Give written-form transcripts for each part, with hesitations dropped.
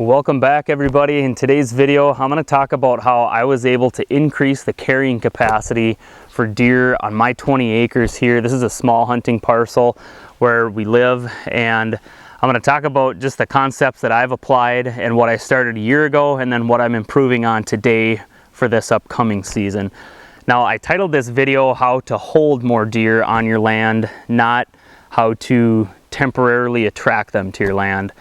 Welcome back everybody. In today's video I'm going to talk about how I was able to increase the carrying capacity for deer on my 20 acres here. This is a small hunting parcel where we live, and I'm going to talk about just the concepts that I've applied and what I started a year ago, and then what I'm improving on today for this upcoming season. Now, I titled this video how to hold more deer on your land, not how to temporarily attract them to your land.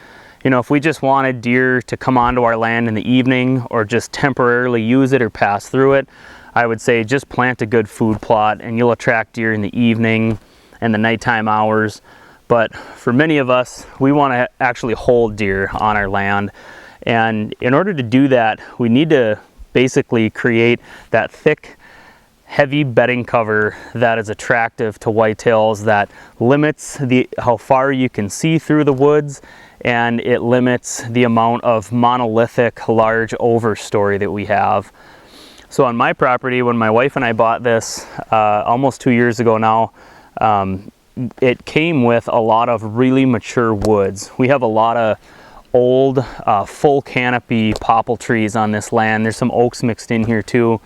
You know, if we just wanted deer to come onto our land in the evening or just temporarily use it or pass through it, I would say just plant a good food plot and you'll attract deer in the evening and the nighttime hours. But for many of us, we want to actually hold deer on our land. And in order to do that, we need to basically create that thick, heavy bedding cover that is attractive to whitetails, that limits how far you can see through the woods, and it limits the amount of monolithic large overstory that we have. So on my property, when my wife and I bought this almost 2 years ago now, it came with a lot of really mature woods. We have a lot of old full canopy popple trees on this land. There's some oaks mixed in here too.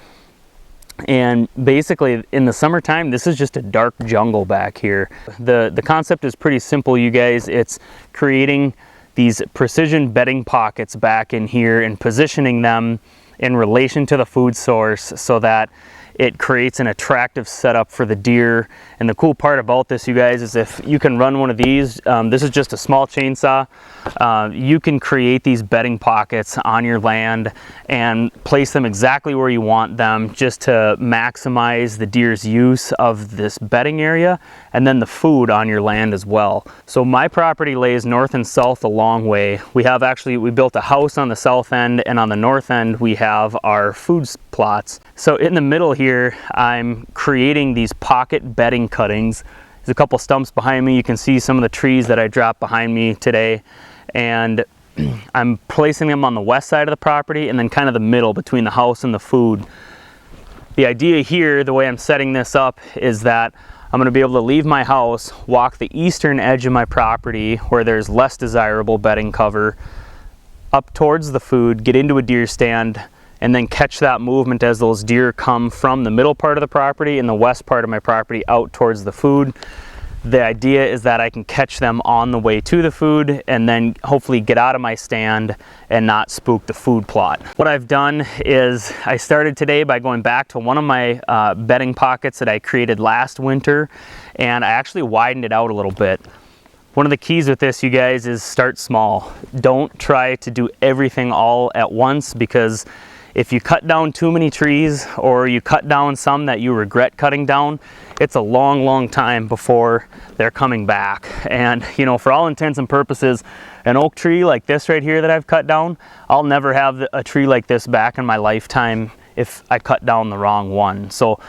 And basically in the summertime, this is just a dark jungle back here. The concept is pretty simple, you guys. It's creating these precision bedding pockets back in here and positioning them in relation to the food source so that it creates an attractive setup for the deer. And the cool part about this, you guys, is if you can run one of these, this is just a small chainsaw, you can create these bedding pockets on your land and place them exactly where you want them, just to maximize the deer's use of this bedding area and then the food on your land as well. So my property lays north and south a long way. We built a house on the south end, and on the north end we have our food plots. So in the middle here, I'm creating these pocket bedding cuttings. There's a couple stumps behind me. You can see some of the trees that I dropped behind me today. And I'm placing them on the west side of the property and then kind of the middle between the house and the food. The idea here, the way I'm setting this up, is that I'm going to be able to leave my house, walk the eastern edge of my property where there's less desirable bedding cover, up towards the food, get into a deer stand, and then catch that movement as those deer come from the middle part of the property and the west part of my property out towards the food. The idea is that I can catch them on the way to the food and then hopefully get out of my stand and not spook the food plot. What I've done is I started today by going back to one of my bedding pockets that I created last winter, and I actually widened it out a little bit. One of the keys with this, you guys, is start small. Don't try to do everything all at once, because if you cut down too many trees or you cut down some that you regret cutting down, it's a long time before they're coming back. And you know, for all intents and purposes, an oak tree like this right here that I've cut down, I'll never have a tree like this back in my lifetime if I cut down the wrong one. So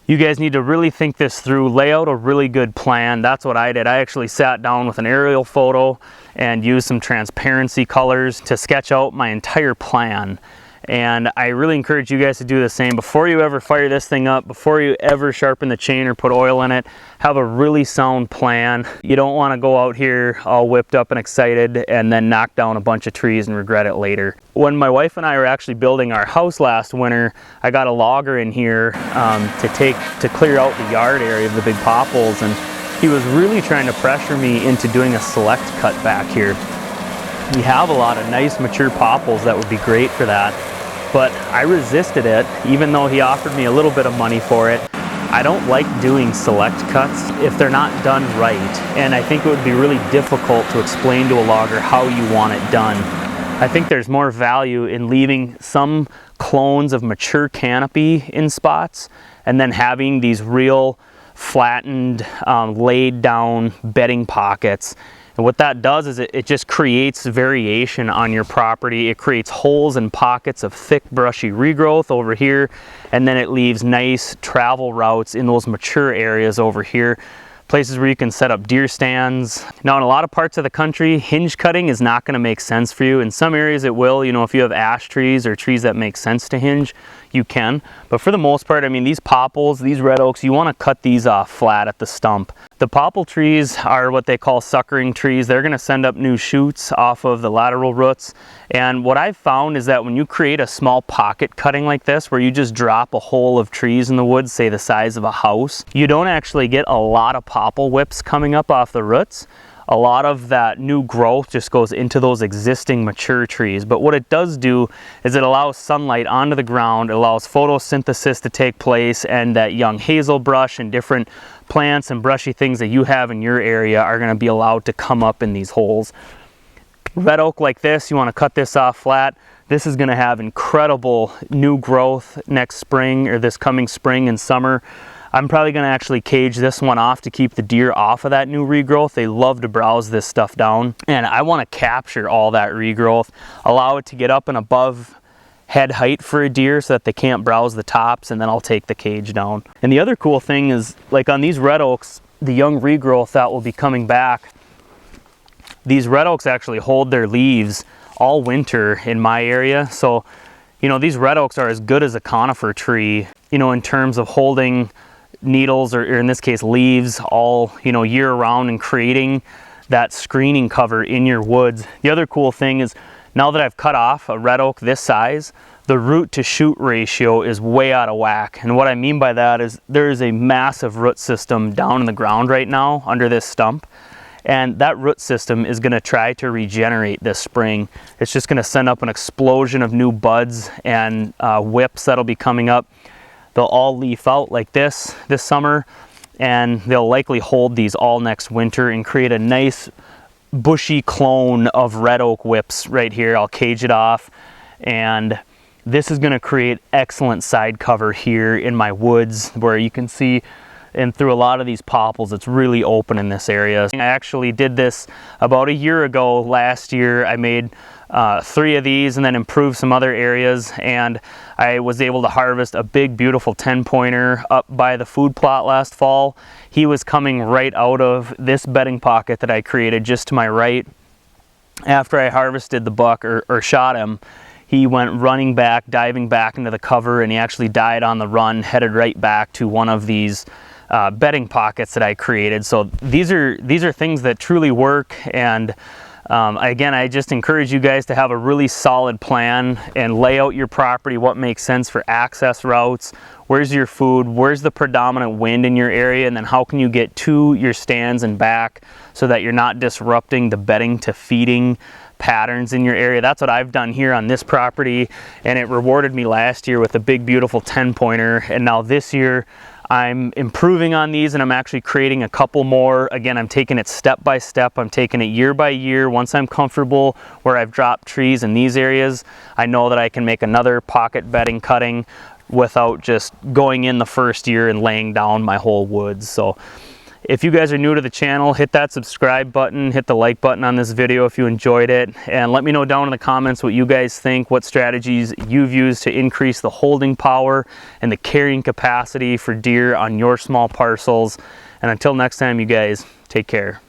you guys need to really think this through, lay out a really good plan. That's what I did. I actually sat down with an aerial photo and used some transparency colors to sketch out my entire plan. And I really encourage you guys to do the same. Before you ever fire this thing up, before you ever sharpen the chain or put oil in it, have a really sound plan. You don't want to go out here all whipped up and excited and then knock down a bunch of trees and regret it later. When my wife and I were actually building our house last winter, I got a logger in here to clear out the yard area of the big popples, and he was really trying to pressure me into doing a select cut back here. We have a lot of nice mature popples that would be great for that. But I resisted it, even though he offered me a little bit of money for it. I don't like doing select cuts if they're not done right. And I think it would be really difficult to explain to a logger how you want it done. I think there's more value in leaving some clones of mature canopy in spots and then having these real flattened, laid down bedding pockets. And what that does is it just creates variation on your property. It creates holes and pockets of thick, brushy regrowth over here, and then it leaves nice travel routes in those mature areas over here. Places where you can set up deer stands. Now, in a lot of parts of the country, hinge cutting is not going to make sense for you. In some areas it will. You know, if you have ash trees or trees that make sense to hinge, you can. But for the most part, I mean, these popples, these red oaks, you want to cut these off flat at the stump. The popple trees are what they call suckering trees. They're going to send up new shoots off of the lateral roots. And what I've found is that when you create a small pocket cutting like this, where you just drop a hole of trees in the woods, say the size of a house, you don't actually get a lot of popple whips coming up off the roots. A lot of that new growth just goes into those existing mature trees. But what it does do is it allows sunlight onto the ground, it allows photosynthesis to take place, and that young hazel brush and different plants and brushy things that you have in your area are going to be allowed to come up in these holes. Red oak like this, you want to cut this off flat. This is going to have incredible new growth next spring, or this coming spring and summer. I'm probably going to actually cage this one off to keep the deer off of that new regrowth. They love to browse this stuff down, and I want to capture all that regrowth, allow it to get up and above head height for a deer so that they can't browse the tops, and then I'll take the cage down. And the other cool thing is, like on these red oaks, the young regrowth that will be coming back, these red oaks actually hold their leaves all winter in my area. So, you know, these red oaks are as good as a conifer tree, you know, in terms of holding needles, or in this case leaves, all, you know, year round, and creating that screening cover in your woods. The other cool thing is, now that I've cut off a red oak this size, the root to shoot ratio is way out of whack. And what I mean by that is there is a massive root system down in the ground right now under this stump, and that root system is going to try to regenerate this spring. It's just going to send up an explosion of new buds and whips that'll be coming up. They'll all leaf out like this summer, and they'll likely hold these all next winter and create a nice bushy clone of red oak whips right here. I'll cage it off, and this is going to create excellent side cover here in my woods, where you can see, and through a lot of these popples, it's really open in this area. I actually did this about a year ago. Last year I made 3 of these and then improved some other areas, and I was able to harvest a big beautiful 10-pointer up by the food plot last fall. He was coming right out of this bedding pocket that I created just to my right. After I harvested the buck, or shot him, he went running back, diving back into the cover, and he actually died on the run, headed right back to one of these bedding pockets that I created. So these are things that truly work. And again, I just encourage you guys to have a really solid plan and lay out your property, what makes sense for access routes, where's your food, where's the predominant wind in your area, and then how can you get to your stands and back so that you're not disrupting the bedding to feeding patterns in your area. That's what I've done here on this property, and it rewarded me last year with a big beautiful 10-pointer, and now this year I'm improving on these, and I'm actually creating a couple more. Again, I'm taking it step by step. I'm taking it year by year. Once I'm comfortable where I've dropped trees in these areas, I know that I can make another pocket bedding cutting without just going in the first year and laying down my whole woods. So if you guys are new to the channel, hit that subscribe button, hit the like button on this video if you enjoyed it, and let me know down in the comments what you guys think, what strategies you've used to increase the holding power and the carrying capacity for deer on your small parcels. And until next time, you guys, take care.